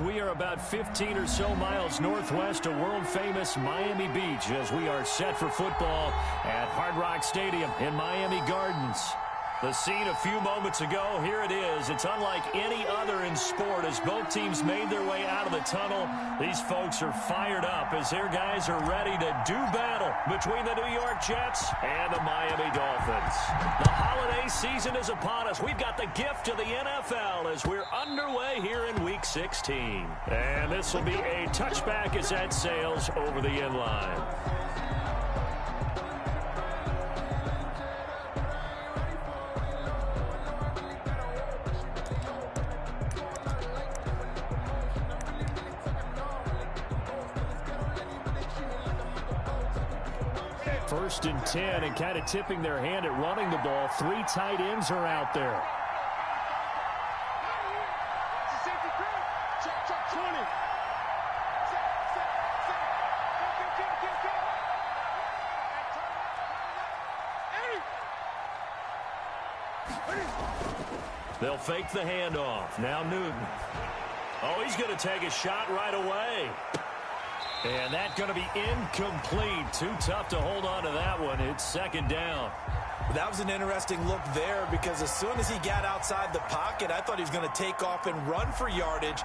We are about 15 or so miles northwest of world-famous Miami Beach as we are set for football at Hard Rock Stadium in Miami Gardens. The scene a few moments ago, here it is. It's unlike any other in sport as both teams made their way out of the tunnel. These folks are fired up as their guys are ready to do battle between the New York Jets and the Miami Dolphins. The holiday season is upon us. We've got the gift of the NFL as we're underway here in Week 16. And this will be a touchback as that sails over the end line. First and 10, and kind of tipping their hand at running the ball. 3 tight ends are out there. They'll fake the handoff. Now Newton. Oh, he's going to take a shot right away. And that's going to be incomplete. Too tough to hold on to that one. It's second down. That was an interesting look there because as soon as he got outside the pocket, I thought he was going to take off and run for yardage.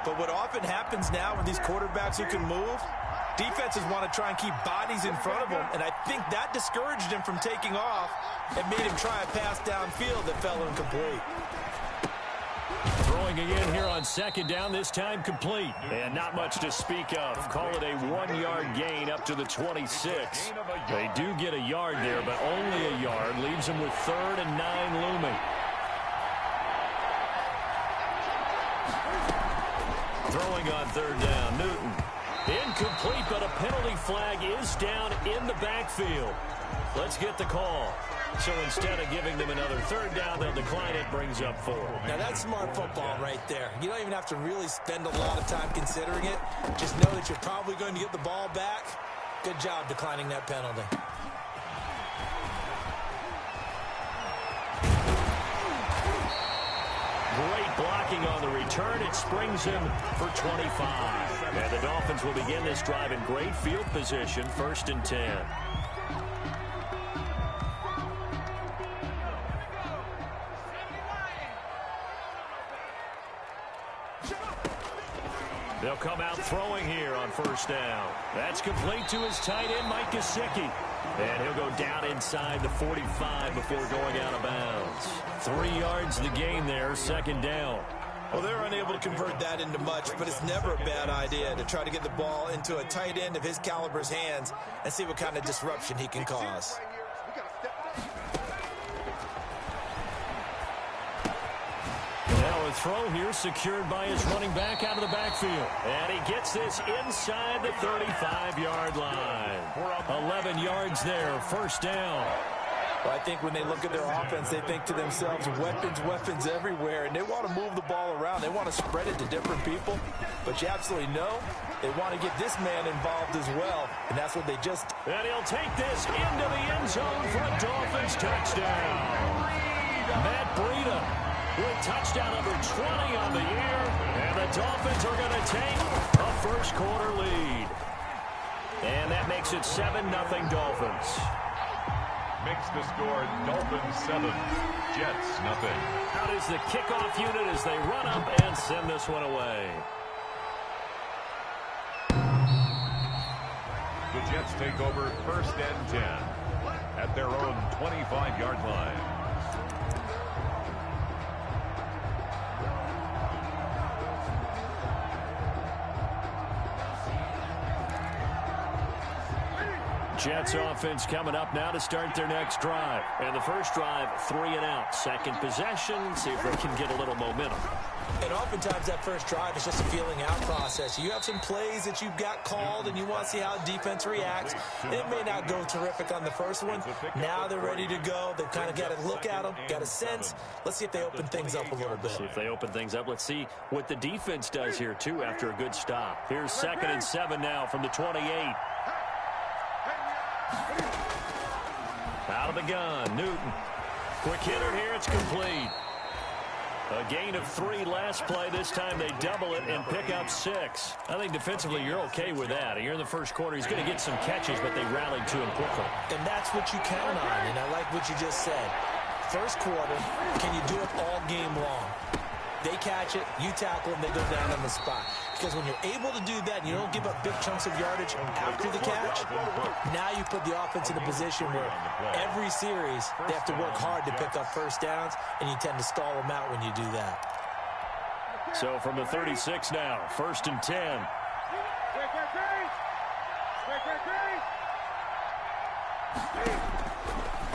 But what often happens now with these quarterbacks who can move, defenses want to try and keep bodies in front of them. And I think that discouraged him from taking off and made him try a pass downfield that fell incomplete. Throwing again here on second down, this time complete. And not much to speak of. Call it a 1-yard gain up to the 26. They do get a yard there, but only a yard. Leaves them with 3rd and 9 looming. Throwing on 3rd down, Newton. Incomplete, but a penalty flag is down in the backfield. Let's get the call. So instead of giving them another 3rd down, they'll decline it, brings up 4. Now that's smart football right there. You don't even have to really spend a lot of time considering it. Just know that you're probably going to get the ball back. Good job declining that penalty. Great blocking on the return. It springs him for 25. And the Dolphins will begin this drive in great field position, 1st and 10. They'll come out throwing here on 1st down. That's complete to his tight end, Mike Gesicki. And he'll go down inside the 45 before going out of bounds. 3 yards the gain there, 2nd down. Well, they're unable to convert that into much, but it's never a bad idea to try to get the ball into a tight end of his caliber's hands and see what kind of disruption he can cause. Now a throw here secured by his running back out of the backfield. And he gets this inside the 35-yard line. 11 yards there, 1st down. Well, I think when they look at their offense, they think to themselves, weapons everywhere, and they want to move the ball around. They want to spread it to different people, but you absolutely know they want to get this man involved as well, and that's what they just... And he'll take this into the end zone for a Dolphins touchdown. Matt Breida with touchdown number 20 on the year, and the Dolphins are going to take a 1st quarter lead. And that makes it 7-0 Dolphins. Makes the score Dolphins 7, Jets nothing. Out is the kickoff unit as they run up and send this one away. The Jets take over 1st and 10 at their own 25-yard line. Jets offense coming up now to start their next drive. And the first drive, 3 and out. Second possession, see if they can get a little momentum. And oftentimes that first drive is just a feeling out process. You have some plays that you've got called and you want to see how defense reacts. It may not go terrific on the first one. Now they're ready to go. They've kind of got to look at them, got a sense. Let's see if they open things up a little bit. See if they open things up. Let's see what the defense does here, too, after a good stop. Here's 2nd and 7 now from the 28. Out of the gun, Newton. Quick hitter here, it's complete. A gain of 3 last play. This time they double it and pick up 6. I think defensively you're okay with that. Here in the first quarter, he's going to get some catches, but they rallied to him quickly. And that's what you count on, and I like what you just said. First quarter, can you do it all game long? They catch it, you tackle them, they go down on the spot. Because when you're able to do that and you don't give up big chunks of yardage after the catch, now you put the offense in a position where every series they have to work hard to pick up first downs, and you tend to stall them out when you do that. So from the 36 now, 1st and 10.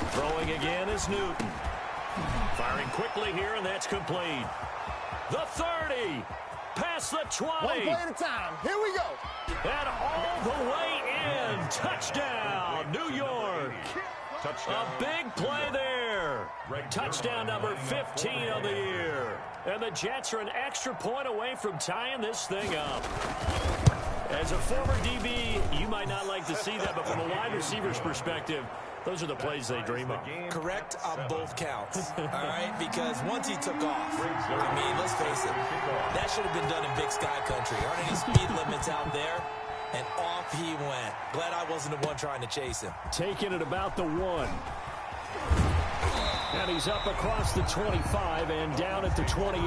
Throwing again is Newton. Firing quickly here, and that's complete. The 30, past the 20. One play at a time. Here we go. And all the way in. Touchdown, New York. Touchdown. A big play there. Touchdown number 15 of the year. And the Jets are an extra point away from tying this thing up. As a former DB, you might not like to see that, but from a wide receiver's perspective, those are the plays they dream of. Correct on both counts, all right? Because once he took off, I mean, let's face it, that should have been done in Big Sky Country. Aren't any speed limits out there? And off he went. Glad I wasn't the one trying to chase him. Taking it about the 1. And he's up across the 25 and down at the 28.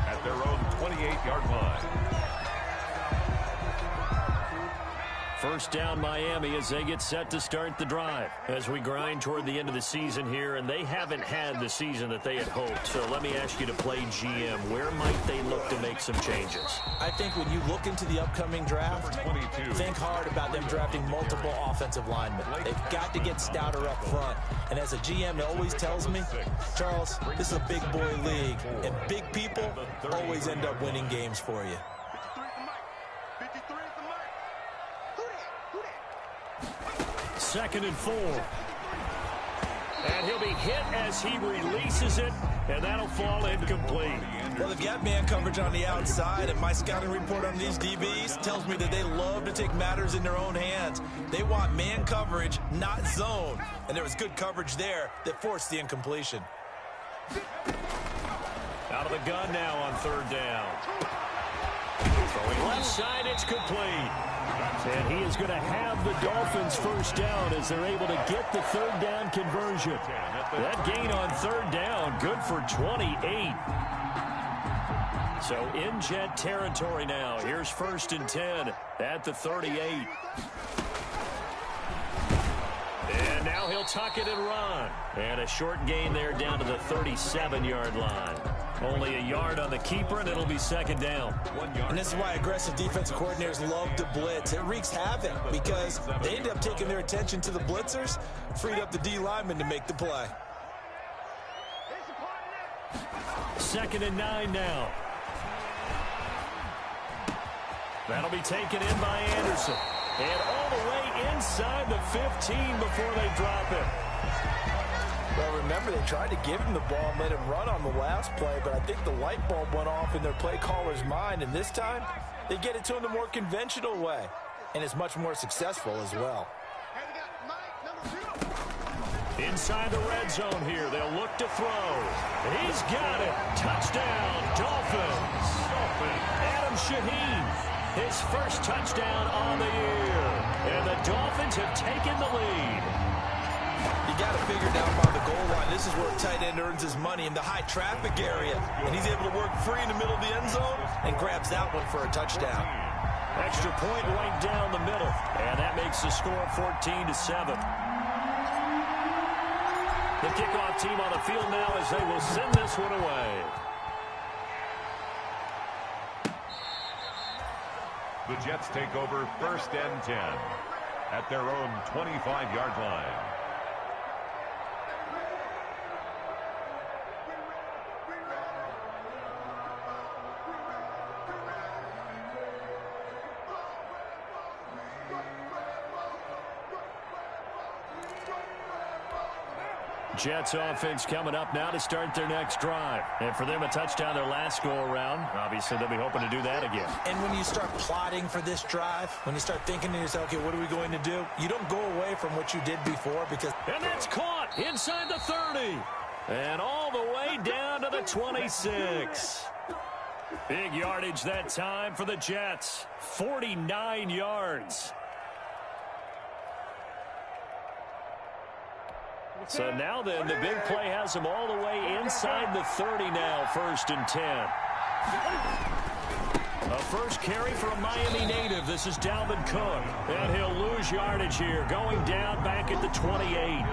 At their own 28-yard line. First down Miami as they get set to start the drive. As we grind toward the end of the season here, and they haven't had the season that they had hoped. So let me ask you to play GM. Where might they look to make some changes? I think when you look into the upcoming draft, think hard about them drafting multiple offensive linemen. They've got to get stouter up front. And as a GM that always tells me, Charles, this is a big boy league, and big people always end up winning games for you. Second and 4. And he'll be hit as he releases it, and that'll fall incomplete. Well, they've got man coverage on the outside, and my scouting report on these DBs tells me that they love to take matters in their own hands. They want man coverage, not zone. And there was good coverage there that forced the incompletion. Out of the gun now on 3rd down. Throwing left side, it's complete. And he is going to have the Dolphins first down as they're able to get the 3rd down conversion. That gain on 3rd down, good for 28. So in Jet territory now. Here's 1st and 10 at the 38. And now he'll tuck it and run. And a short gain there down to the 37-yard line. Only a yard on the keeper, and it'll be 2nd down. And this is why aggressive defensive coordinators love to blitz. It wreaks havoc because they end up taking their attention to the blitzers, freed up the D lineman to make the play. 2nd and 9 now. That'll be taken in by Anderson. And all the way inside the 15 before they drop it. Well, remember, they tried to give him the ball and let him run on the last play, but I think the light bulb went off in their play caller's mind, and this time, they get it to him the more conventional way, and it's much more successful as well. Inside the red zone here, they'll look to throw. He's got it. Touchdown, Dolphins. Adam Shaheen, his first touchdown on the year, and the Dolphins have taken the lead. You got to figure down by the goal line. This is where a tight end earns his money in the high traffic area. And he's able to work free in the middle of the end zone and grabs that one for a touchdown. Extra point right down the middle. And that makes the score 14-7. The kickoff team on the field now as they will send this one away. The Jets take over 1st and 10 at their own 25-yard line. Jets offense coming up now to start their next drive. And for them, a touchdown their last go-around. Obviously, they'll be hoping to do that again. And when you start plotting for this drive, when you start thinking to yourself, okay, what are we going to do? You don't go away from what you did before because... And that's caught inside the 30. And all the way down to the 26. Big yardage that time for the Jets. 49 yards. So now then, the big play has him all the way inside the 30 now, 1st and 10. A first carry for a Miami native. This is Dalvin Cook. And he'll lose yardage here, going down back at the 28.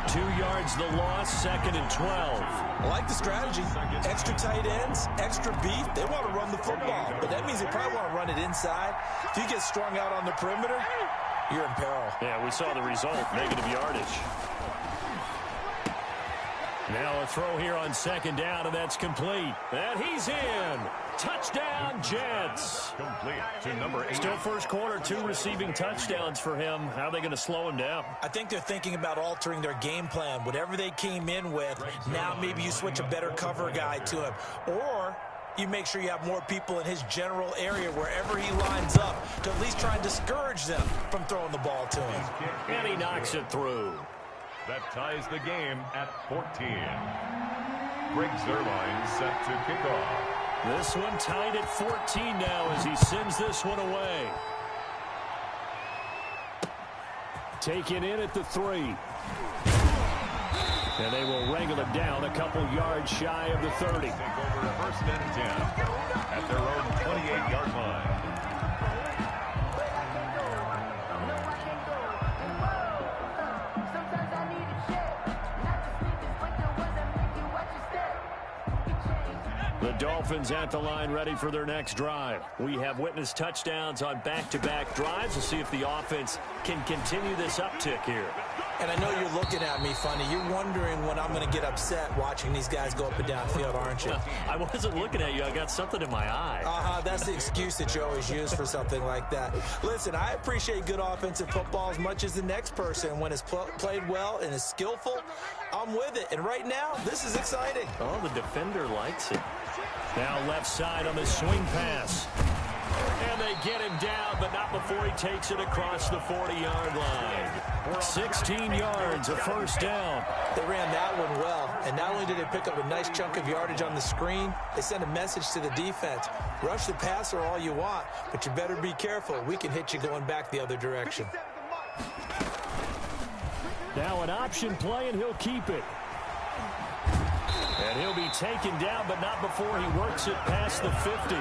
2 yards the loss, 2nd and 12. I like the strategy. Extra tight ends, extra beef. They want to run the football, but that means they probably want to run it inside. If you get strung out on the perimeter, you're in peril. Yeah, we saw the result, negative yardage. Now a throw here on 2nd down, and that's complete. And he's in. Touchdown, Jets. Complete to number 8. Still first quarter, 2 receiving touchdowns for him. How are they going to slow him down? I think they're thinking about altering their game plan. Whatever they came in with, now maybe you switch a better cover guy to him. Or you make sure you have more people in his general area wherever he lines up to at least try and discourage them from throwing the ball to him. And he knocks it through. That ties the game at 14. Greg Zuerlein set to kick off. This one tied at 14 now as he sends this one away. Taken in at the 3. And they will wrangle it down a couple yards shy of the 30. Take over 1st and 10 at their own 28-yard line. The Dolphins at the line ready for their next drive. We have witnessed touchdowns on back-to-back drives. We'll see if the offense can continue this uptick here. And I know you're looking at me funny. You're wondering when I'm going to get upset watching these guys go up and down field, aren't you? I wasn't looking at you. I got something in my eye. That's the excuse that you always use for something like that. Listen, I appreciate good offensive football as much as the next person. When it's played well and is skillful, I'm with it. And right now, this is exciting. Oh, the defender likes it. Now left side on the swing pass. And they get him down, but not before he takes it across the 40-yard line. 16 yards, a first down. They ran that one well, and not only did they pick up a nice chunk of yardage on the screen, they sent a message to the defense. Rush the passer all you want, but you better be careful. We can hit you going back the other direction. Now an option play, and he'll keep it. And he'll be taken down, but not before he works it past the 50.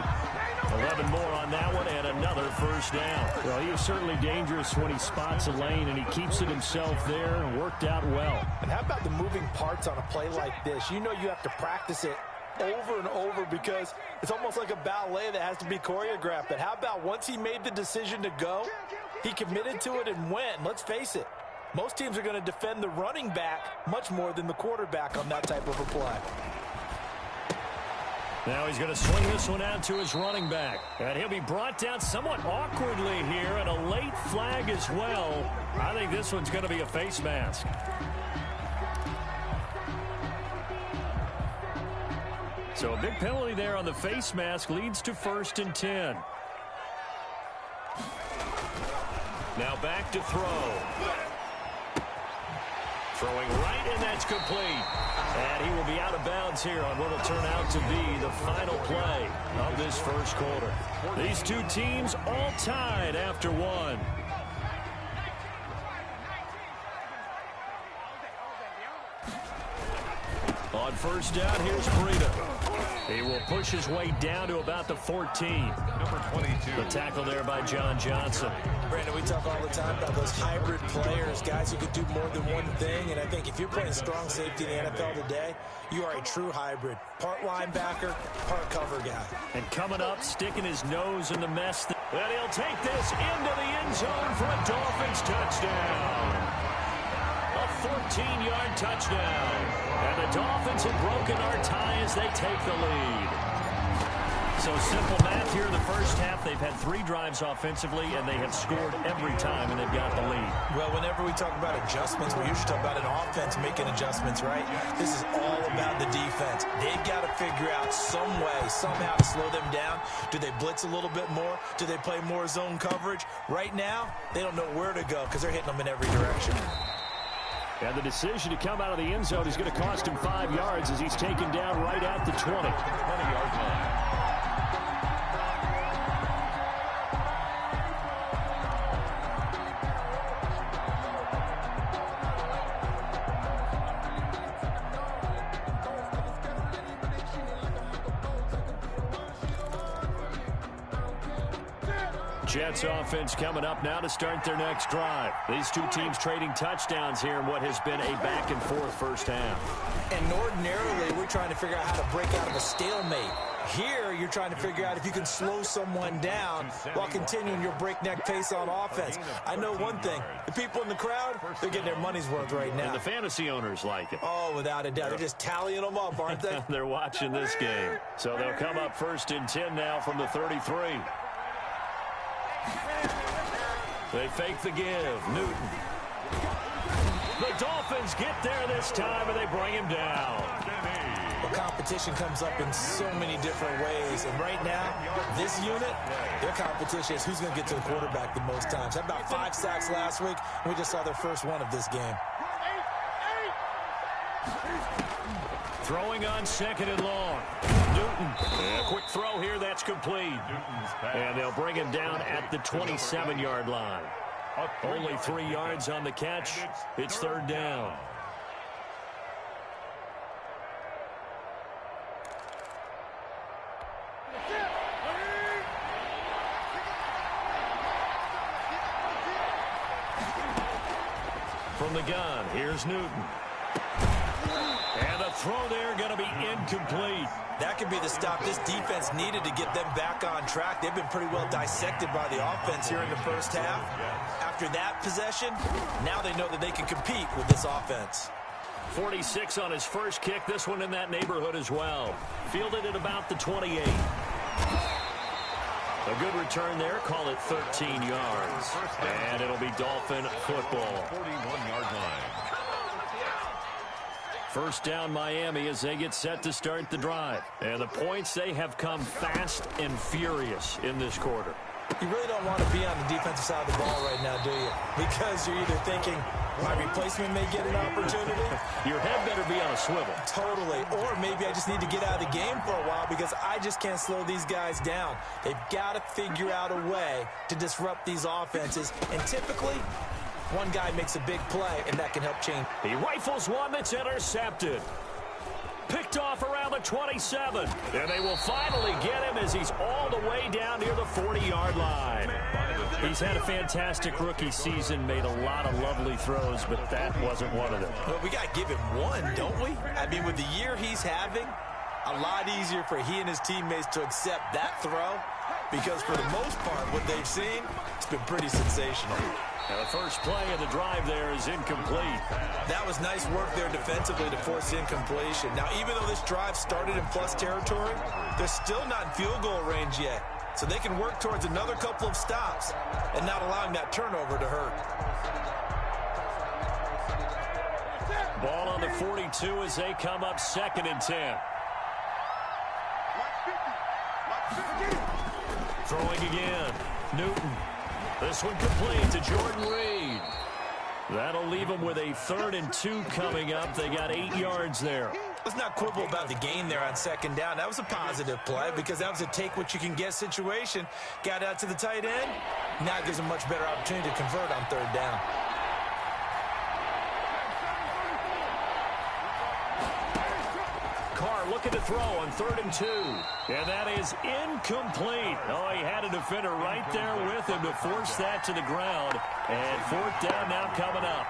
11 more on that one, and another first down. Well, he is certainly dangerous when he spots a lane, and he keeps it himself there and worked out well. And how about the moving parts on a play like this? You know you have to practice it over and over because it's almost like a ballet that has to be choreographed. But how about once he made the decision to go, he committed to it and went. Let's face it, most teams are going to defend the running back much more than the quarterback on that type of a play. Now he's going to swing this one out to his running back. And he'll be brought down somewhat awkwardly here, and a late flag as well. I think this one's going to be a face mask. So a big penalty there on the face mask leads to 1st and 10. Now back to throw. Throwing right, and that's complete. And he will be out of bounds here on what will turn out to be the final play of this first quarter. These two teams all tied after one. On first down, here's Breida. He will push his way down to about the 14. Number 22. The tackle there by John Johnson. Brandon, we talk all the time about those hybrid players, guys who can do more than one thing. And I think if you're playing strong safety in the NFL today, you are a true hybrid. Part linebacker, part cover guy. And coming up, sticking his nose in the mess. And he'll take this into the end zone for a Dolphins touchdown. A 14-yard touchdown. And the Dolphins have broken our tie as they take the lead. So simple math here in the first half. They've had 3 drives offensively, and they have scored every time, and they've got the lead. Well, whenever we talk about adjustments, we usually talk about an offense making adjustments, right? This is all about the defense. They've got to figure out some way, somehow to slow them down. Do they blitz a little bit more? Do they play more zone coverage? Right now, they don't know where to go because they're hitting them in every direction. And the decision to come out of the end zone is going to cost him 5 yards as he's taken down right at the 20. 20-yard line. Jets offense coming up now to start their next drive. These two teams trading touchdowns here in what has been a back-and-forth first half. And ordinarily, we're trying to figure out how to break out of a stalemate. Here, you're trying to figure out if you can slow someone down while continuing your breakneck pace on offense. I know one thing. The people in the crowd, they're getting their money's worth right now. And the fantasy owners like it. Oh, without a doubt. They're just tallying them up, aren't they? They're watching this game. So they'll come up 1st and 10 now from the 33. They fake the give. Newton. The Dolphins get there this time, and they bring him down. Well, competition comes up in so many different ways. And right now, this unit, their competition is who's going to get to the quarterback the most times. Had about 5 sacks last week, and we just saw their first one of this game. Throwing on 2nd and long. Newton. A quick throw here. That's complete. And they'll bring him down at the 27-yard line. Only 3 yards on the catch. It's 3rd down. From the gun, here's Newton. And the throw there going to be incomplete. That could be the stop this defense needed to get them back on track. They've been pretty well dissected by the offense here in the first half. After that possession, now they know that they can compete with this offense. 46 on his first kick. This one in that neighborhood as well. Fielded at about the 28. A good return there. Call it 13 yards. And it'll be Dolphin football. 41-yard line. First down Miami as they get set to start the drive. And the points, they have come fast and furious in this quarter. You really don't want to be on the defensive side of the ball right now, do you? Because you're either thinking, my replacement may get an opportunity. Your head better be on a swivel. Totally. Or maybe I just need to get out of the game for a while because I just can't slow these guys down. They've got to figure out a way to disrupt these offenses. And typically, one guy makes a big play, and that can help change. He rifles one that's intercepted. Picked off around the 27. And they will finally get him as he's all the way down near the 40-yard line. He's had a fantastic rookie season, made a lot of lovely throws, but that wasn't one of them. But we got to give him one, don't we? I mean, with the year he's having, a lot easier for he and his teammates to accept that throw because for the most part, what they've seen, it's been pretty sensational. Now the first play of the drive there is incomplete. That was nice work there defensively to force incompletion. Now, even though this drive started in plus territory, they're still not in field goal range yet. So they can work towards another couple of stops and not allowing that turnover to hurt. Ball on the 42 as they come up 2nd and 10. Throwing again. Newton. This one complete to Jordan Reed. That'll leave them with a 3rd and 2 coming up. They got 8 yards there. Let's not quibble about the gain there on 2nd down. That was a positive play because that was a take-what-you-can-get situation. Got out to the tight end. Now it gives them a much better opportunity to convert on 3rd down. Carr looking to throw on 3rd and 2. And that is incomplete. Oh, he had a defender right there with him to force that to the ground. And 4th down now coming up.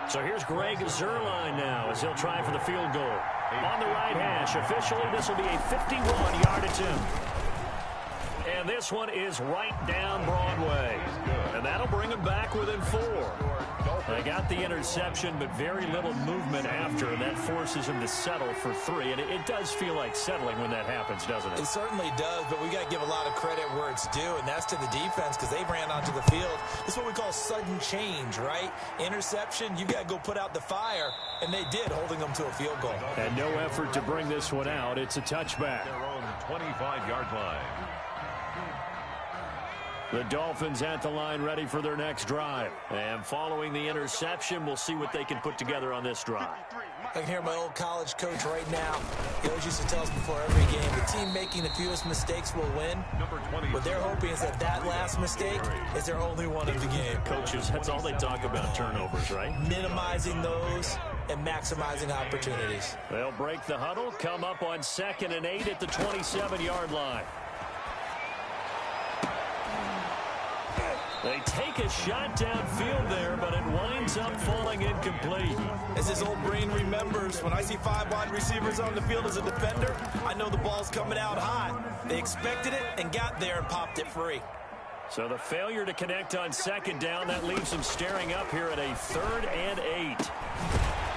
So here's Greg Zuerlein now as he'll try for the field goal. On the right hash, officially this will be a 51-yard attempt. And this one is right down Broadway. And that'll bring them back within 4. They got the interception, but very little movement after, and that forces them to settle for 3. And it does feel like settling when that happens, doesn't it? It certainly does, but we got to give a lot of credit where it's due, and that's to the defense because they ran onto the field. This is what we call sudden change, right? Interception, you got to go put out the fire, and they did, holding them to a field goal. And no effort to bring this one out. It's a touchback. Their own 25-yard line. The Dolphins at the line ready for their next drive. And following the interception, we'll see what they can put together on this drive. I can hear my old college coach right now. He always used to tell us before every game, the team making the fewest mistakes will win. What they're hoping is that that last mistake is their only one of the game. Coaches, that's all they talk about, turnovers, right? Minimizing those and maximizing opportunities. They'll break the huddle, come up on 2nd and 8 at the 27-yard line. They take a shot downfield there, but it winds up falling incomplete. As his old brain remembers, when I see 5 wide receivers on the field as a defender, I know the ball's coming out high. They expected it and got there and popped it free. So the failure to connect on 2nd down, that leaves them staring up here at a 3rd and 8.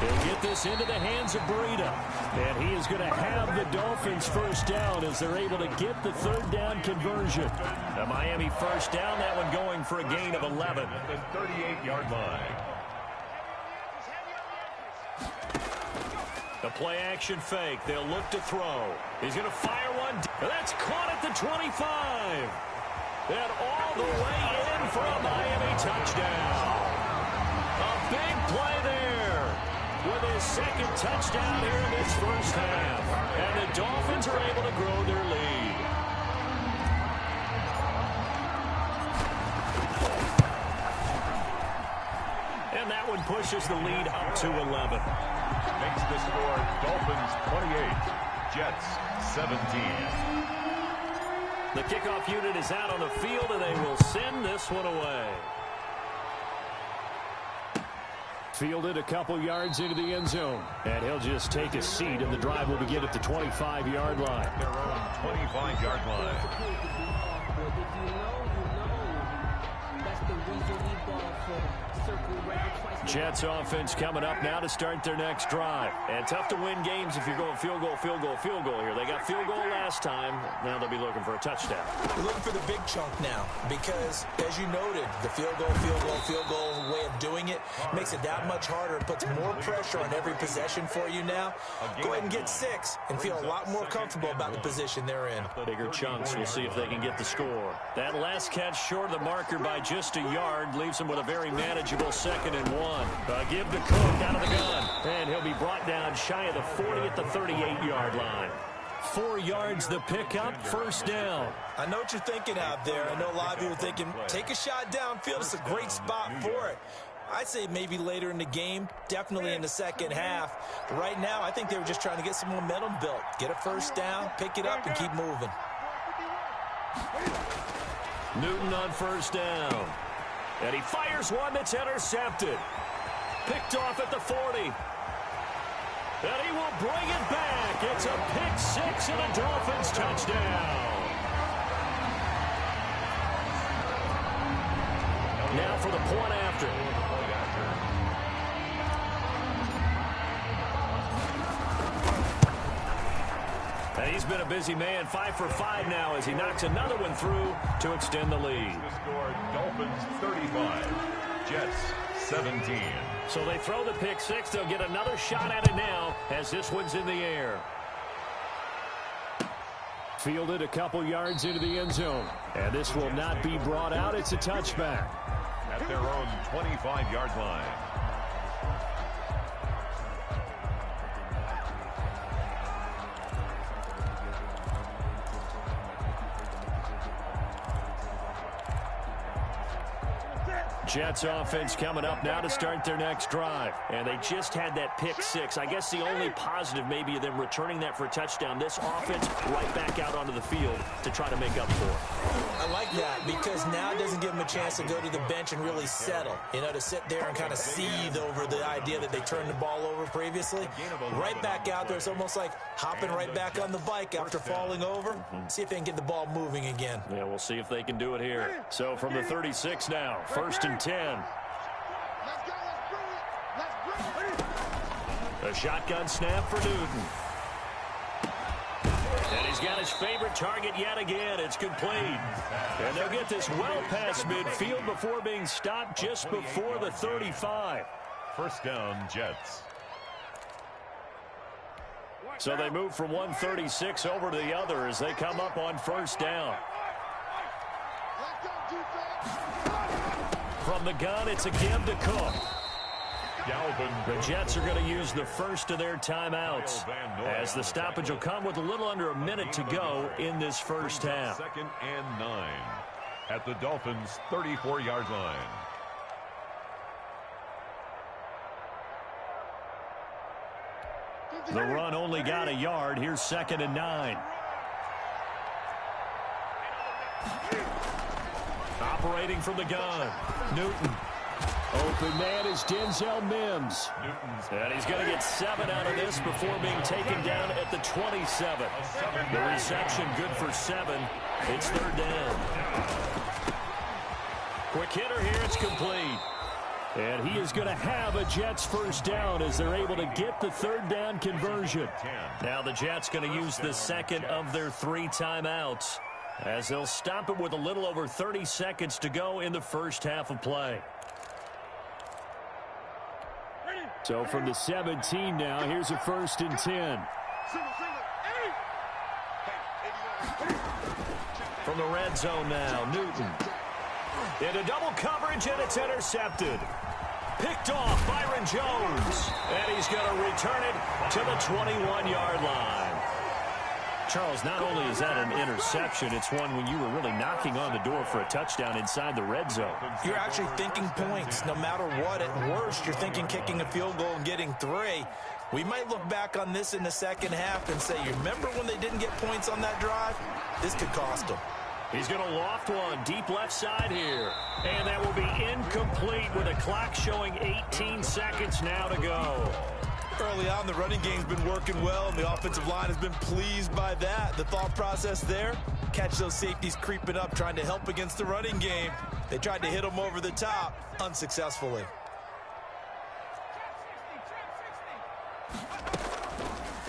They'll get this into the hands of Breida. And he is going to have the Dolphins first down as they're able to get the 3rd down conversion. The Miami first down, that one going for a gain of 11. At the 38-yard line. The play action fake. They'll look to throw. He's going to fire one. That's caught at the 25. And all the way in for a Miami touchdown. A big play there with his 2nd touchdown here in this first half. And the Dolphins are able to grow their lead. And that one pushes the lead up to 11. Makes the score Dolphins 28, Jets 17. The kickoff unit is out on the field, and they will send this one away. Fielded a couple yards into the end zone. And he'll just take a seat, and the drive will begin at the 25-yard line. Their own 25-yard line. Jets offense coming up now to start their next drive. And tough to win games if you're going field goal, field goal, field goal here. They got field goal last time. Now they'll be looking for a touchdown. We're looking for the big chunk now because, as you noted, the field goal way of doing it makes it that much harder. It puts more pressure on every possession for you now. Go ahead and get 6 and feel a lot more comfortable about the position they're in. Bigger chunks. We'll see if they can get the score. That last catch short of the marker by just a yard leaves them with a very manageable 2nd and 1. Give to Cook out of the gun. And he'll be brought down shy of the 40 at the 38-yard line. 4 yards the pickup, first down. I know what you're thinking out there. I know a lot of you are thinking, take a shot downfield. It's a great spot for it. I'd say maybe later in the game, definitely in the second half. But right now, I think they were just trying to get some momentum built. Get a first down, pick it up, and keep moving. Newton on first down. And he fires one that's intercepted. Picked off at the 40. And he will bring it back. It's a pick 6 and a Dolphins touchdown. Now for the point after. And he's been a busy man, 5 for 5 now as he knocks another one through to extend the lead. The score Dolphins 35, Jets 17. So they throw the pick 6. They'll get another shot at it now as this one's in the air. Fielded a couple yards into the end zone. And this will not be brought out. It's a touchback. At their own 25-yard line. Jets offense coming up now to start their next drive. And they just had that pick 6. I guess the only positive maybe of them returning that for a touchdown. This offense right back out onto the field to try to make up for it. I like that because now it doesn't give them a chance to go to the bench and really settle. You know, to sit there and kind of seethe over the idea that they turned the ball over previously. Right back out there. It's almost like hopping right back on the bike after falling over. See if they can get the ball moving again. Yeah, we'll see if they can do it here. So from the 36 now, 1st and 10. A shotgun snap for Newton. And he's got his favorite target yet again. It's complete. And they'll get this well past midfield before being stopped just before the 35. First down, Jets. So they move from 136 over to the other as they come up on first down. From the gun, it's a give to Cook. The Jets are going to use the first of their timeouts, as the stoppage will come with a little under a minute to go in this first half. 2nd and 9 at the Dolphins' 34-yard line. The run only got a yard. Here's 2nd and 9. Operating from the gun, Newton. Open man is Denzel Mims. And he's going to get 7 out of this before being taken down at the 27. The reception good for 7. It's 3rd down. Quick hitter here. It's complete. And he is going to have a Jets first down as they're able to get the 3rd down conversion. Now the Jets going to use the second of their 3 timeouts, as they'll stop it with a little over 30 seconds to go in the first half of play. So from the 17 now, here's a 1st and 10. From the red zone now, Newton. Into double coverage, and it's intercepted. Picked off Byron Jones. And he's going to return it to the 21-yard line. Charles, not only is that an interception, it's one when you were really knocking on the door for a touchdown inside the red zone. You're actually thinking points no matter what. At worst, you're thinking kicking a field goal and getting 3. We might look back on this in the second half and say, you remember when they didn't get points on that drive? This could cost them. He's going to loft one deep left side here. And that will be incomplete with a clock showing 18 seconds now to go. Early on, the running game's been working well, and the offensive line has been pleased by that. The thought process there, catch those safeties creeping up, trying to help against the running game. They tried to hit them over the top, unsuccessfully.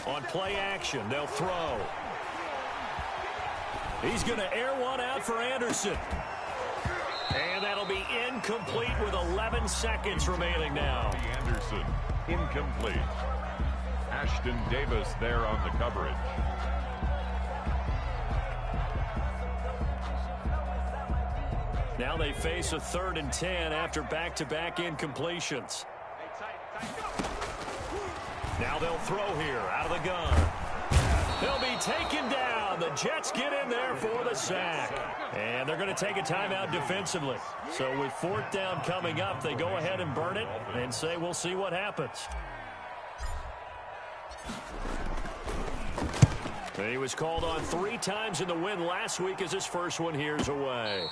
On play action, they'll throw. He's going to air one out for Anderson. And that'll be incomplete with 11 seconds remaining now. Anderson, incomplete. Ashton Davis there on the coverage. Now they face a 3rd and 10 after back-to-back incompletions. Now they'll throw here out of the gun. They'll be taken down. The Jets get in there for the sack. And they're going to take a timeout defensively. So with 4th down coming up, they go ahead and burn it and say we'll see what happens. He was called on 3 times in the win last week as his first one here's away.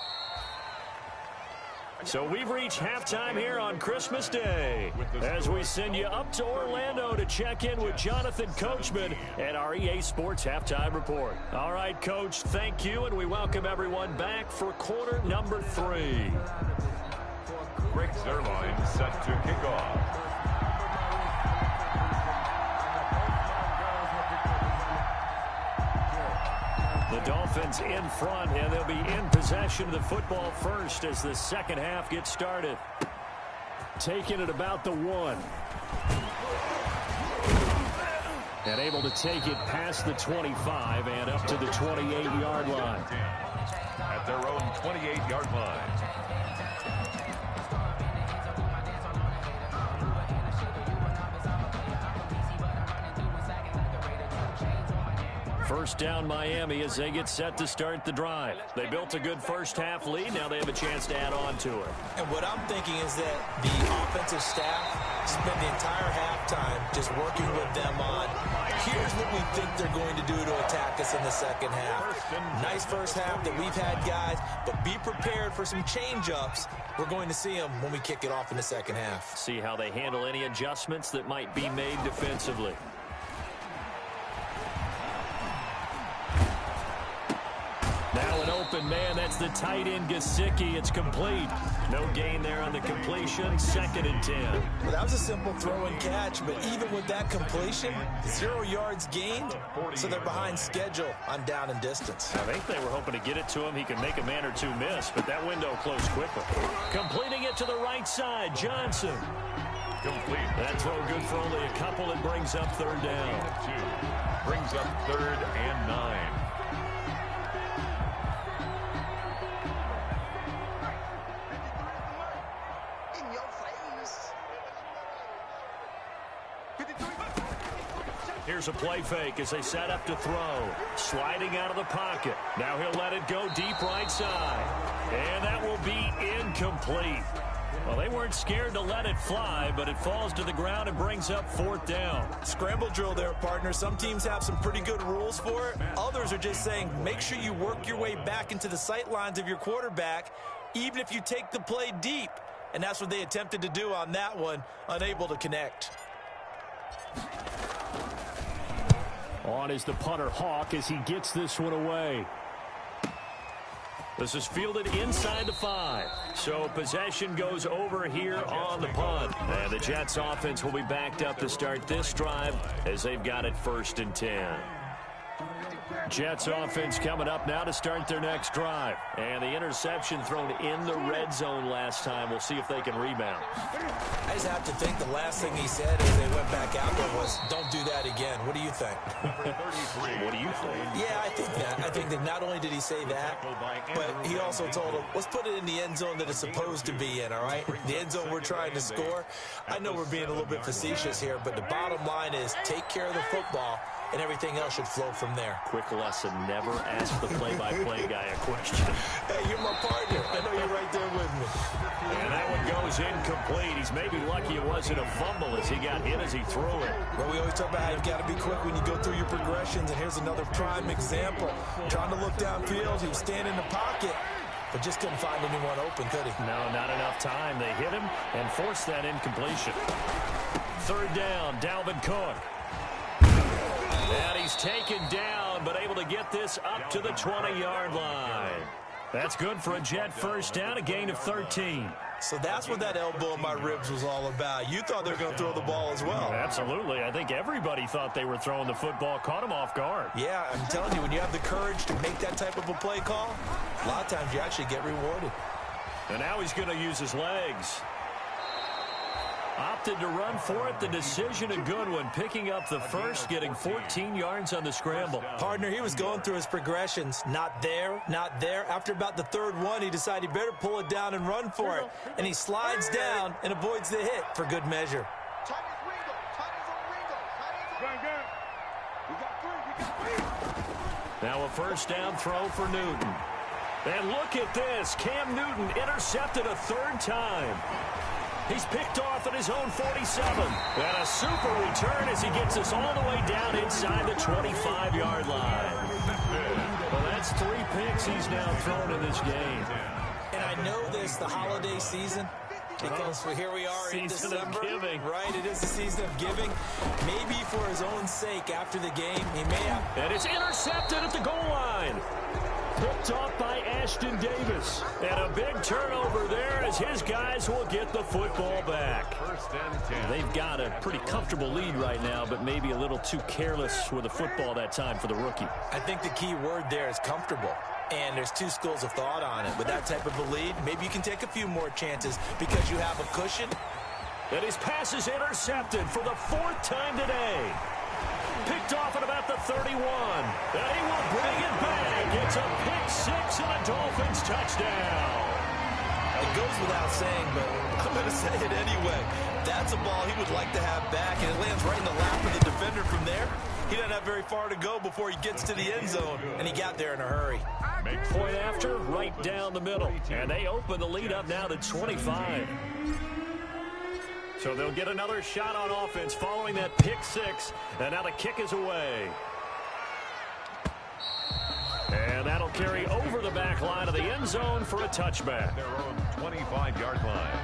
So we've reached halftime here on Christmas Day as we send you up to Orlando to check in with Jonathan Coachman at our EA Sports Halftime Report. All right, Coach, thank you, and we welcome everyone back for quarter number 3. Greg Zuerlein set to kick off. The Dolphins in front, and they'll be in possession of the football first as the second half gets started. Taking it about the 1. And able to take it past the 25 and up to the 28-yard line. At their own 28-yard line. First down Miami as they get set to start the drive. They built a good first half lead. Now they have a chance to add on to it. And what I'm thinking is that the offensive staff spent the entire halftime just working with them on, here's what we think they're going to do to attack us in the second half. Nice first half that we've had, guys, but be prepared for some change-ups. We're going to see them when we kick it off in the second half. See how they handle any adjustments that might be made defensively. Now an open man, that's the tight end Gesicki. It's complete. No gain there on the completion. 2nd and 10. Well, that was a simple throw and catch, but even with that completion, 0 yards gained, so they're behind schedule on down and distance. I think they were hoping to get it to him. He could make a man or 2 miss, but that window closed quickly. Completing it to the right side, Johnson. Complete. That throw good for only a couple. It brings up 3rd down. 2. Brings up 3rd and 9. Here's a play fake as they set up to throw. Sliding out of the pocket. Now he'll let it go deep right side. And that will be incomplete. Well, they weren't scared to let it fly, but it falls to the ground and brings up 4th down. Scramble drill there, partner. Some teams have some pretty good rules for it. Others are just saying make sure you work your way back into the sight lines of your quarterback, even if you take the play deep. And that's what they attempted to do on that one, unable to connect. On is the punter, Hawk, as he gets this one away. This is fielded inside the 5. So possession goes over here on the punt. And the Jets offense will be backed up to start this drive as they've got it 1st and 10. Jets offense coming up now to start their next drive. And the interception thrown in the red zone last time. We'll see if they can rebound. I just have to think the last thing he said as they went back out there was, don't do that again. What do you think? What do you think? Yeah, I think that. I think that not only did he say that, but he also told him, let's put it in the end zone that it's supposed to be in, all right? The end zone we're trying to score. I know we're being a little bit facetious here, but the bottom line is take care of the football, and everything else should flow from there. Quick lesson, never ask the play-by-play guy a question. Hey, you're my partner. I know you're right there with me. And that one goes incomplete. He's maybe lucky it wasn't a fumble as he got hit as he threw it. Well, we always talk about how you've got to be quick when you go through your progressions, and here's another prime example. Trying to look downfield, he was standing in the pocket, but just couldn't find anyone open, could he? No, not enough time. They hit him and forced that incompletion. 3rd down, Dalvin Cook. And he's taken down, but able to get this up to the 20-yard line. That's good for a Jet 1st down, a gain of 13. So that's what that elbow in my ribs was all about. You thought they were going to throw the ball as well. Absolutely. I think everybody thought they were throwing the football, caught him off guard. Yeah, I'm telling you, when you have the courage to make that type of a play call, a lot of times you actually get rewarded. And now he's going to use his legs. Opted to run for it. The decision a good one. Picking up the 1st, getting 14 yards on the scramble. Partner, he was going through his progressions. Not there, not there. After about the 3rd one, he decided he better pull it down and run for it. And he slides down and avoids the hit for good measure. Now a 1st down throw for Newton. And look at this. Cam Newton intercepted a 3rd time. He's picked off at his own 47. And a super return as he gets us all the way down inside the 25-yard line. Well, that's 3 picks he's now thrown in this game. And I know this, the holiday season, because here we are in December. Right, it is the season of giving. Maybe for his own sake after the game, he may have. And it's intercepted at the goal line. Picked off by Ashton Davis. And a big turnover there as his guys will get the football back. 1st and 10. They've got a pretty comfortable lead right now, but maybe a little too careless with the football that time for the rookie. I think the key word there is comfortable. And there's 2 schools of thought on it. With that type of a lead, maybe you can take a few more chances because you have a cushion. And his pass is intercepted for the 4th time today. Picked off at about the 31. And he will bring it back. It's a pick 6 and a Dolphins touchdown. It goes without saying, but I'm going to say it anyway. That's a ball he would like to have back, and it lands right in the lap of the defender from there. He doesn't have very far to go before he gets to the end zone, and he got there in a hurry. Point after, right down the middle. And they open the lead up now to 25. So they'll get another shot on offense following that pick 6. And now the kick is away. And that'll carry over the back line of the end zone for a touchback. Their own 25-yard line.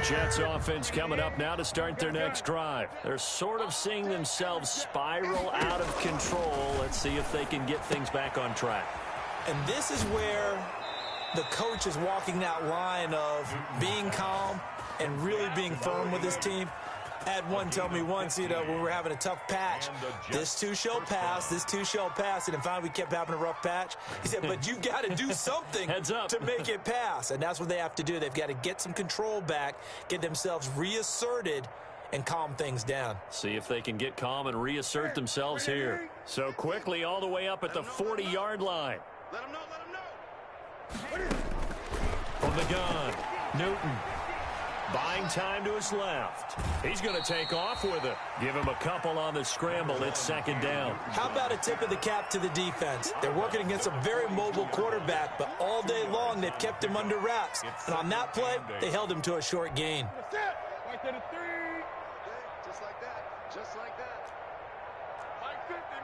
Jets offense coming up now to start their next drive. They're sort of seeing themselves spiral out of control. Let's see if they can get things back on track. And this is where the coach is walking that line of being calm and really being firm with his team. I had one tell me once, when we were having a tough patch, this too shall pass, this too shall pass. And finally we kept having a rough patch. He said, but you got to do something to make it pass. And that's what they have to do. They've got to get some control back, get themselves reasserted, and calm things down. See if they can get calm and reassert themselves here. So quickly all the way up at the 40-yard line. Let him know. From the gun, Newton. Buying time to his left. He's going to take off with it. Give him a couple on the scramble. It's second down. How about a tip of the cap to the defense? They're working against a very mobile quarterback, but all day long they've kept him under wraps. And on that play, they held him to a short gain. Right to the 3. Just like that. Just like that. Mike 50.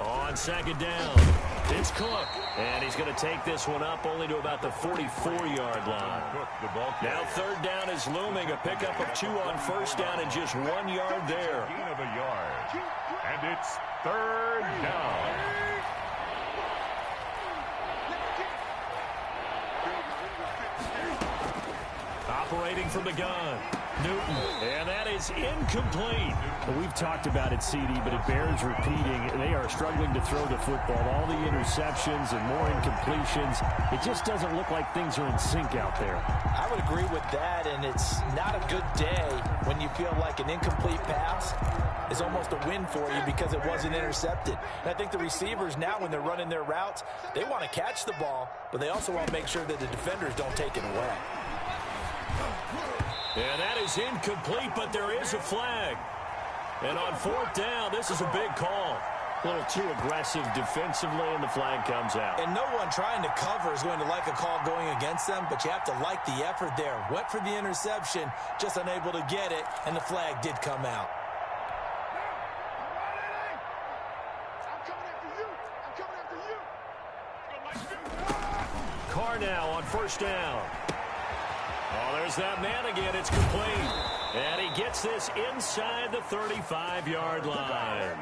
On second down, it's Cook. And he's going to take this one up only to about the 44-yard line. Now third down is looming. A pickup of 2 on first down and just 1 yard there. Gain of a yard. And it's third down. Operating from the gun, Newton. And that is incomplete. Well, we've talked about it, CD, but it bears repeating. They are struggling to throw the football. All the interceptions and more incompletions. It just doesn't look like things are in sync out there. I would agree with that, and it's not a good day when you feel like an incomplete pass is almost a win for you because it wasn't intercepted. And I think the receivers now, when they're running their routes, they want to catch the ball, but they also want to make sure that the defenders don't take it away. And that is incomplete, but there is a flag. And on fourth down, this is a big call. A little too aggressive defensively, and the flag comes out. And no one trying to cover is going to like a call going against them, but you have to like the effort there. Went for the interception, just unable to get it, and the flag did come out. Carr now on first down. Oh, there's that man again. It's complete. And he gets this inside the 35-yard line.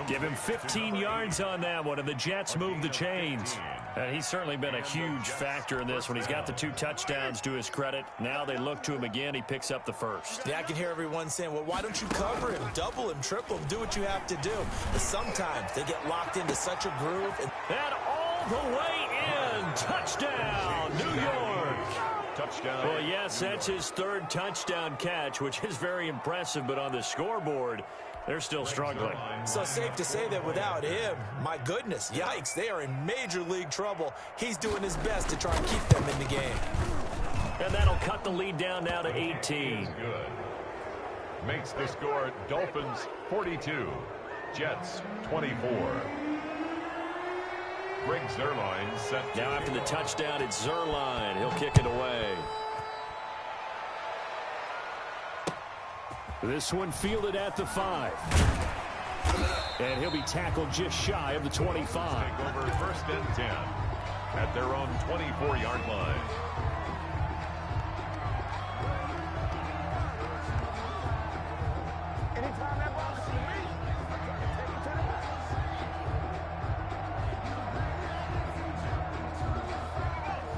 Give him 15 yards on that one, and the Jets move the chains. And he's certainly been a huge factor in this when he's got the 2 touchdowns to his credit. Now they look to him again. He picks up the first. Yeah, I can hear everyone saying, well, why don't you cover him, double him, triple him, do what you have to do. But sometimes they get locked into such a groove. And all the way in. Touchdown, New York. Touchdown. Well, yes, that's his 3rd touchdown catch, which is very impressive. But on the scoreboard, they're still struggling. So safe to say that without him, my goodness, yikes, they are in major league trouble. He's doing his best to try and keep them in the game. And that'll cut the lead down now to 18. Good. Makes the score Dolphins 42, Jets 24. Greg Zuerlein set. Now after the touchdown, it's Zuerlein. He'll kick it away. This one fielded at the 5. And he'll be tackled just shy of the 25. Take over first and 10 at their own 24-yard line. Anytime that ball comes to me, take it to the bus.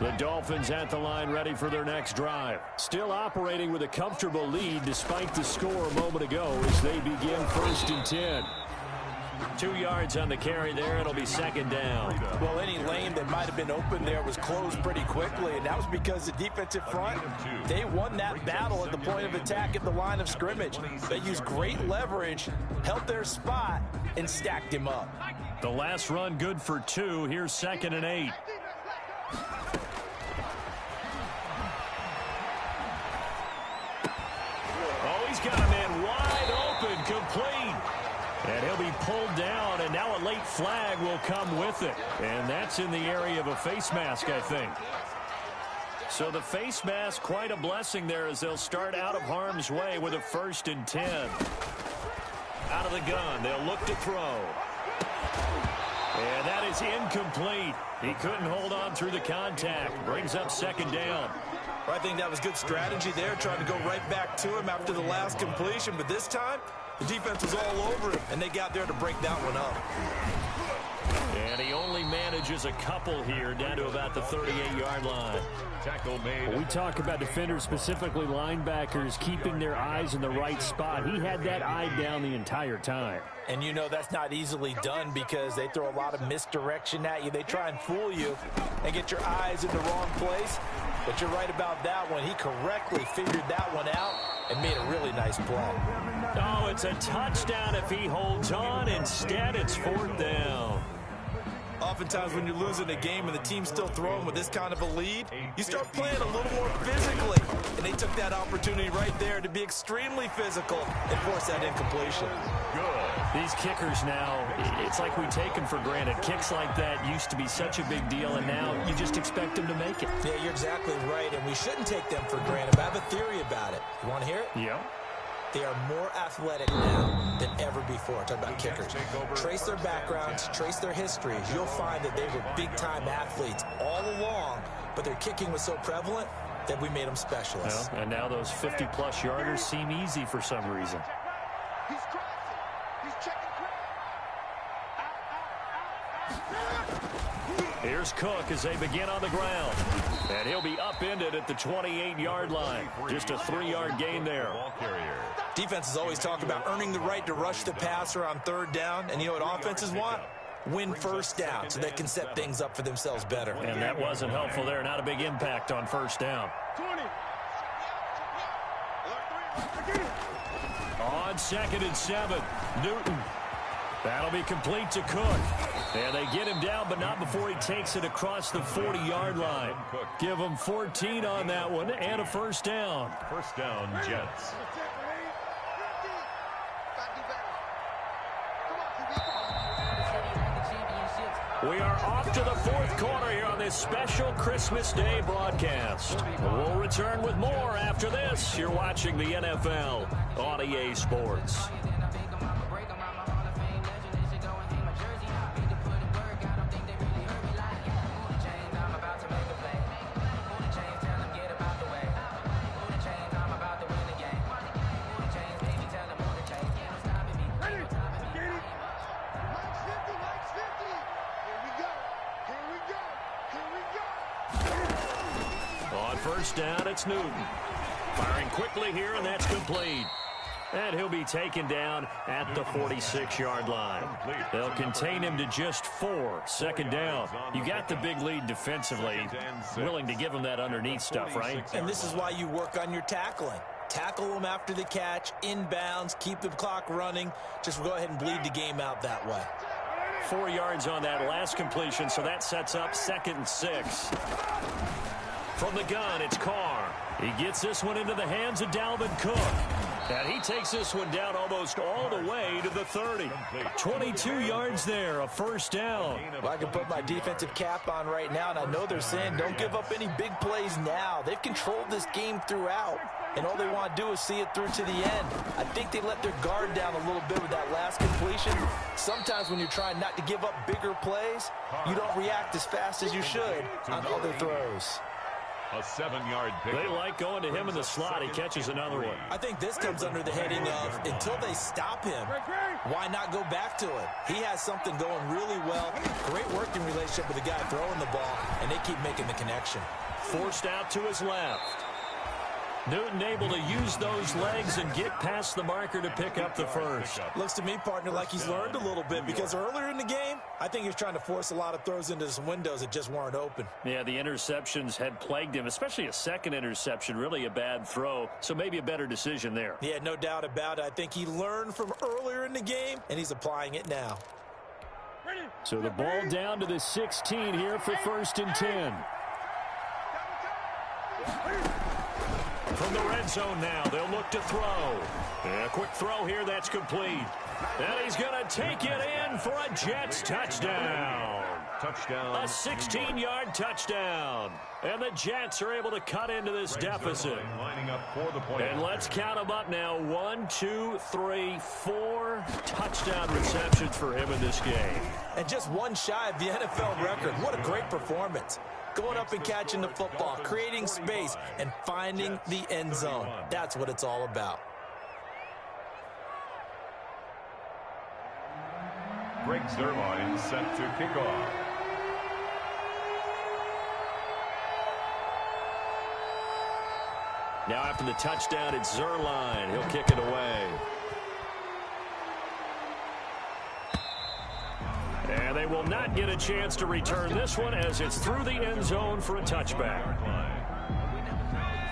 The Dolphins at the line ready for their next drive. Still operating with a comfortable lead despite the score a moment ago as they begin 1st and 10. 2 yards on the carry there. It'll be second down. Well, any lane that might have been open there was closed pretty quickly, and that was because the defensive front, they won that battle at the point of attack at the line of scrimmage. They used great leverage, held their spot, and stacked him up. The last run good for 2. Here's 2nd and 8. Oh, he's got a man wide open, complete. And he'll be pulled down, and now a late flag will come with it. And that's in the area of a face mask, I think. So the face mask, quite a blessing there as they'll start out of harm's way with a 1st and 10. Out of the gun, they'll look to throw. And that is incomplete. He couldn't hold on through the contact. Brings up second down. I think that was good strategy there, trying to go right back to him after the last completion. But this time, the defense was all over him, and they got there to break that one up. And he only manages a couple here down to about the 38-yard line. Tackle made. We talk about defenders, specifically linebackers, keeping their eyes in the right spot. He had that eye down the entire time. And you know that's not easily done because they throw a lot of misdirection at you. They try and fool you and get your eyes in the wrong place. But you're right about that one. He correctly figured that one out and made a really nice play. Oh, it's a touchdown if he holds on. Instead, it's 4th down. Oftentimes when you're losing a game and the team's still throwing with this kind of a lead, you start playing a little more physically. And they took that opportunity right there to be extremely physical and force that incompletion. Good. These kickers now, it's like we take them for granted. Kicks like that used to be such a big deal, and now you just expect them to make it. Yeah, you're exactly right, and we shouldn't take them for granted. But I have a theory about it. You want to hear it? Yeah. They are more athletic now than ever before. Talk about kickers. Trace their backgrounds, trace their histories. You'll find that they were big-time athletes all along, but their kicking was so prevalent that we made them specialists. Well, and now those 50-plus yarders seem easy for some reason. He's crossing. He's checking. Here's Cook as they begin on the ground. And he'll be upended at the 28-yard line. Just a 3-yard gain there. Ball carrier. Defenses always talk about earning the right to rush the passer on 3rd down. And you know what offenses want? Win 1st down so they can set things up for themselves better. And that wasn't helpful there. Not a big impact on 1st down. 20. On 2nd and 7, Newton. That'll be complete to Cook. And they get him down, but not before he takes it across the 40-yard line. Give him 14 on that one and a 1st down. 1st down, Jets. We are off to the 4th quarter here on this special Christmas Day broadcast. We'll return with more after this. You're watching the NFL on EA Sports. On 1st down, it's Newton. Firing quickly here, and that's complete. And he'll be taken down at the 46-yard line. They'll contain him to just 4. 2nd down. You got the big lead defensively. Willing to give him that underneath stuff, right? And this is why you work on your tackling. Tackle them after the catch, inbounds, keep the clock running. Just go ahead and bleed the game out that way. 4 yards on that last completion, so that sets up 2nd and 6. From the gun, it's Carr. He gets this one into the hands of Dalvin Cook. And he takes this one down almost all the way to the 30. 22 yards there, a 1st down. Well, I can put my defensive cap on right now, and I know they're saying don't give up any big plays now. They've controlled this game throughout, and all they want to do is see it through to the end. I think they let their guard down a little bit with that last completion. Sometimes when you're trying not to give up bigger plays, you don't react as fast as you should on other throws. A 7-yard pick. They like going to him in the slot. He catches another one. I think this comes under the heading of until they stop him, why not go back to it? He has something going really well. Great working relationship with the guy throwing the ball, and they keep making the connection. Forced out to his left. Newton able to use those legs and get past the marker to pick up the 1st. Looks to me, partner, like he's learned a little bit because earlier in the game, I think he's trying to force a lot of throws into some windows that just weren't open. Yeah, the interceptions had plagued him, especially a 2nd interception, really a bad throw, so maybe a better decision there. Yeah, no doubt about it. I think he learned from earlier in the game, and he's applying it now. So the ball down to the 16 here for 1st and 10. From the red zone now, they'll look to throw. And a quick throw here, that's complete. And he's going to take it in for a Jets touchdown. Touchdown. A 16-yard touchdown. And the Jets are able to cut into this deficit. Lining up for the point. And let's count them up now. 1, 2, 3, 4 touchdown receptions for him in this game. And just one shy of the NFL record. What a great performance. Going up and catching the football, creating space, and finding the end zone. That's what it's all about. Greg Zuerlein set to kick off. Now after the touchdown, it's Zuerlein. He'll kick it away. And they will not get a chance to return this one as it's through the end zone for a touchback.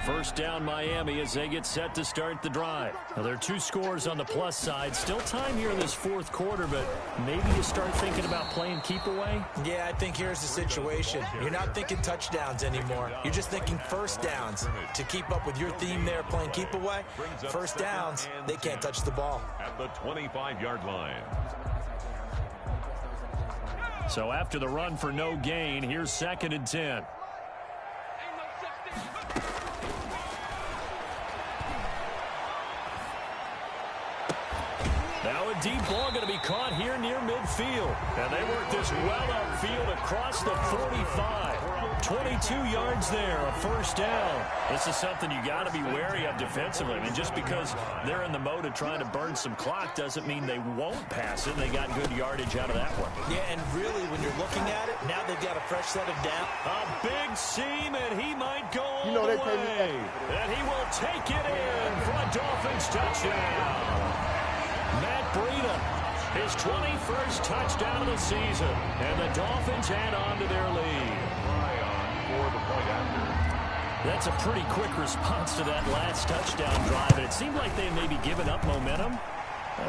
First down Miami as they get set to start the drive. Now, there are 2 scores on the plus side. Still time here in this fourth quarter, but maybe you start thinking about playing keep away? Yeah, I think here's the situation. You're not thinking touchdowns anymore. You're just thinking first downs. To keep up with your theme there, playing keep away, first downs, they can't touch the ball. At the 25-yard line. So after the run for no gain, here's 2nd and 10. Now a deep ball going to be caught here near midfield. And they work this well upfield across the 45. 22 yards there, a first down. This is something you got to be wary of defensively. I mean, just because they're in the mode of trying to burn some clock doesn't mean they won't pass it. They got good yardage out of that one. Yeah, and really, when you're looking at it, now they've got a fresh set of down. A big seam, and he might go all the way. And he will take it in for a Dolphins touchdown. Matt Breida, his 21st touchdown of the season. And the Dolphins add on to their lead. For the point after. That's a pretty quick response to that last touchdown drive. And it seemed like they may be giving up momentum.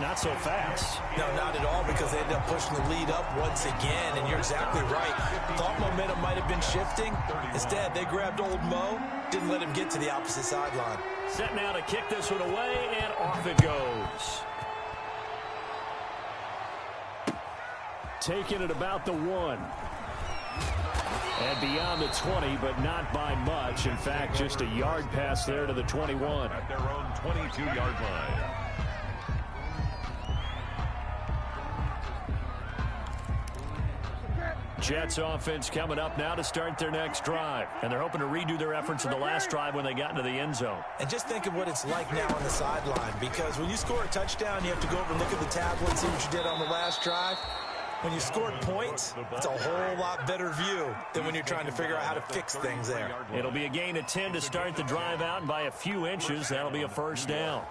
Not so fast. No, not at all, because they ended up pushing the lead up once again. And you're exactly right. Thought momentum might have been shifting. Instead, they grabbed old Mo, didn't let him get to the opposite sideline. Set now to kick this one away, and off it goes. Taking it about the 1. And beyond the 20, but not by much. In fact, just a yard pass there to the 21. At their own 22-yard line. Jets offense coming up now to start their next drive. And they're hoping to redo their efforts in the last drive when they got into the end zone. And just think of what it's like now on the sideline, because when you score a touchdown, you have to go over and look at the tablet and see what you did on the last drive. When you scored points, it's a whole lot better view than when you're trying to figure out how to fix things there. It'll be a gain of 10 to start the drive out, and by a few inches, that'll be a first down.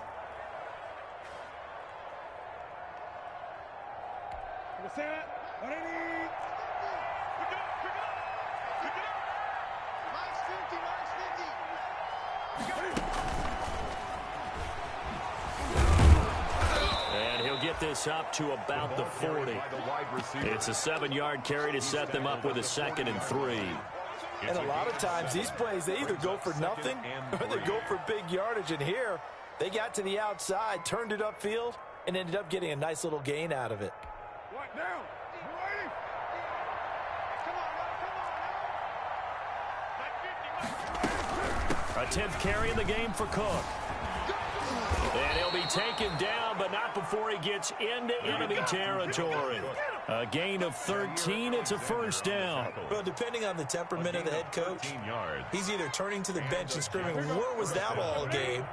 This up to about the 40. It's a 7-yard carry to set them up with a 2nd and 3. And a lot of times these plays, they either go for nothing or they go for big yardage. And here, they got to the outside, turned it upfield, and ended up getting a nice little gain out of it. What now? A 10th carry in the game for Cook. And he'll be taken down, but not before he gets into enemy territory. A gain of 13. It's a first down. Well, depending on the temperament of the head coach, he's either turning to the bench and screaming, "Where was that all game?"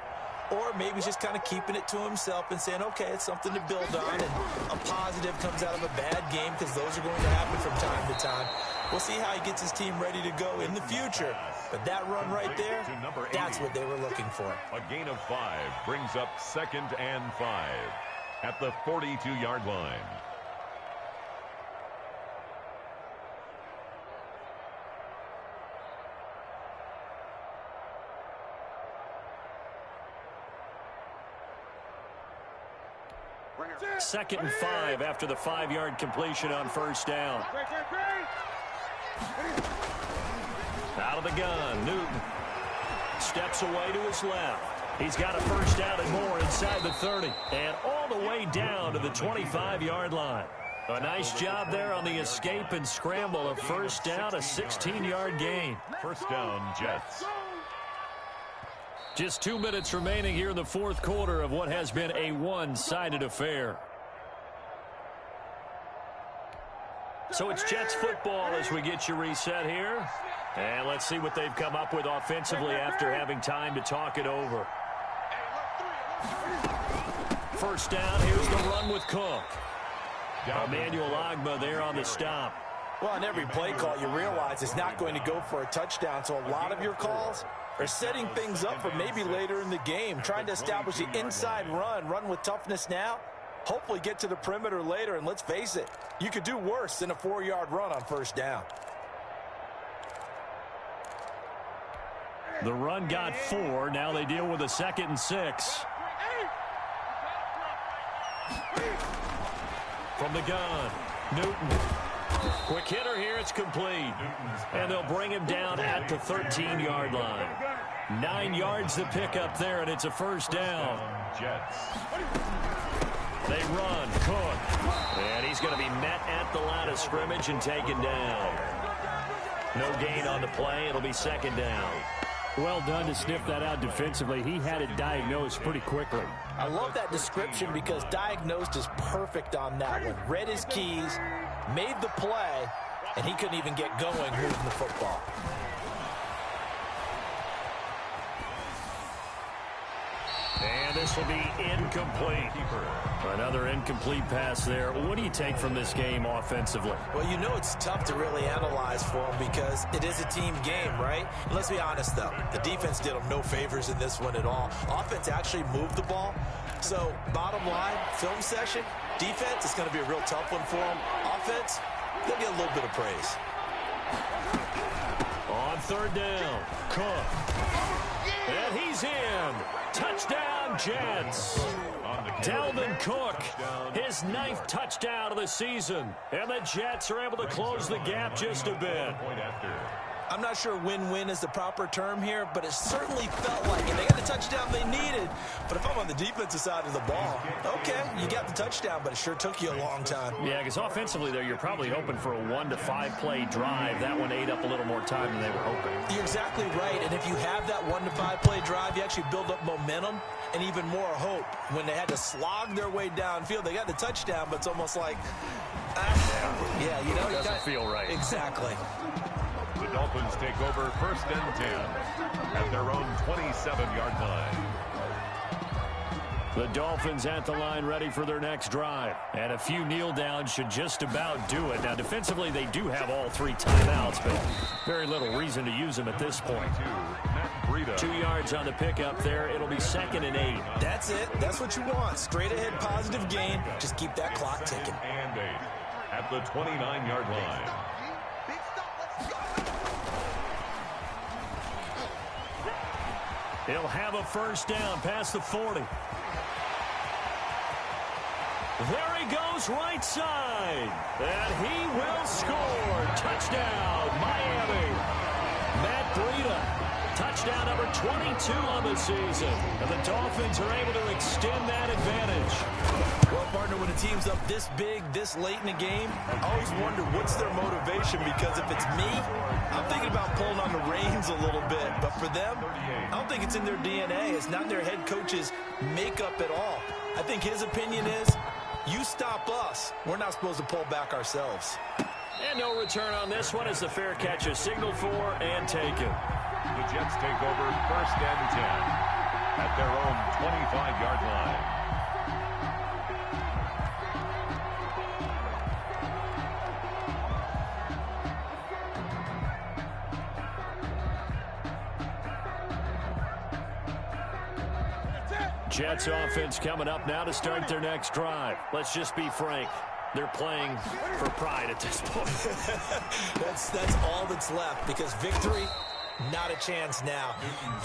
Or maybe he's just kind of keeping it to himself and saying, okay, it's something to build on, and a positive comes out of a bad game, because those are going to happen from time to time. We'll see how he gets his team ready to go in the future. But that run right there, that's what they were looking for. A gain of 5 brings up 2nd and 5 at the 42-yard line. Second and 5 after the 5-yard completion on first down. Out of the gun, Newton steps away to his left. He's got a first down and more inside the 30. And all the way down to the 25-yard line. A nice job there on the escape and scramble. A first down, a 16-yard gain. First down, Jets. Just 2 minutes remaining here in the fourth quarter of what has been a one-sided affair. So it's Jets football as we get you reset here. And let's see what they've come up with offensively after having time to talk it over. First down, here's the run with Cook. Emmanuel Ogbah there on the stop. Well, on every play call, you realize it's not going to go for a touchdown. So a lot of your calls are setting things up for maybe later in the game, trying to establish the inside run with toughness now, hopefully get to the perimeter later. And let's face it, you could do worse than a 4-yard run on first down. The run got 4. Now they deal with a 2nd and 6. From the gun, Newton. Quick hitter here. It's complete. And they'll bring him down at the 13-yard line. 9 yards to pick up there, and it's a first down. Jets. They run. Cook. And he's going to be met at the line of scrimmage and taken down. No gain on the play. It'll be 2nd down. Well done to sniff that out defensively. He had it diagnosed pretty quickly. I love that description because diagnosed is perfect on that one. Read his keys, made the play, and he couldn't even get going moving the football. And this will be incomplete. Another incomplete pass there. What do you take from this game offensively? Well, you know it's tough to really analyze for him because it is a team game, right? And let's be honest, though. The defense did him no favors in this one at all. Offense actually moved the ball. So, bottom line, film session, defense is going to be a real tough one for him. Offense, they'll get a little bit of praise. On 3rd down, Cook. And he's in. Touchdown, Jets. Dalvin Cook, his 9th touchdown of the season. And the Jets are able to close the gap just a bit. I'm not sure win-win is the proper term here, but it certainly felt like it. They got the touchdown they needed. But if I'm on the defensive side of the ball, okay, you got the touchdown, but it sure took you a long time. Yeah, because offensively, though, you're probably hoping for a 1 to 5 play drive. That one ate up a little more time than they were hoping. You're exactly right, and if you have that 1 to 5 play drive, you actually build up momentum and even more hope. When they had to slog their way downfield, they got the touchdown, but it's almost like, yeah, you know, it doesn't feel right. Exactly. The Dolphins take over 1st and 10 at their own 27-yard line. The Dolphins at the line ready for their next drive. And a few kneel downs should just about do it. Now, defensively, they do have all 3 timeouts, but very little reason to use them at this point. 2 yards on the pickup there. It'll be 2nd and 8. That's it. That's what you want. Straight ahead positive gain. Just keep that clock ticking. And 8 at the 29-yard line. He'll have a first down past the 40. There he goes right side. And he will score. Touchdown, Miami. Matt Breida. Touchdown number 22 on the season. And the Dolphins are able to extend that advantage. Well, partner, when a team's up this big, this late in the game, I always wonder what's their motivation, because if it's me, I'm thinking about pulling on the reins a little bit. But for them, I don't think it's in their DNA. It's not in their head coach's makeup at all. I think his opinion is, you stop us, we're not supposed to pull back ourselves. And no return on this one as the fair catch is signaled for and taken. The Jets take over 1st and 10 at their own 25-yard line. Jets offense coming up now to start their next drive. Let's just be frank. They're playing for pride at this point. That's all that's left, because victory, not a chance now.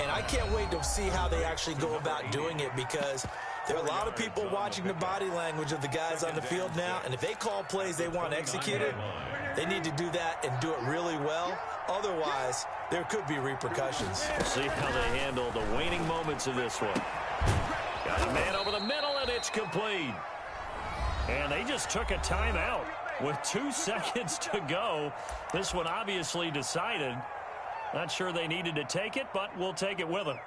And I can't wait to see how they actually go about doing it, because there are a lot of people watching the body language of the guys on the field now, and if they call plays they want executed, they need to do that and do it really well. Otherwise, there could be repercussions. We'll see how they handle the waning moments of this one. Got a man over the middle, and it's complete. And they just took a timeout with 2 seconds to go. This one obviously decided. Not sure they needed to take it, but we'll take it with them.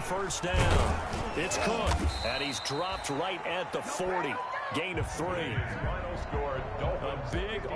First down. It's Cook, and he's dropped right at the 40. Gain of 3. Final score, Dolphins. A big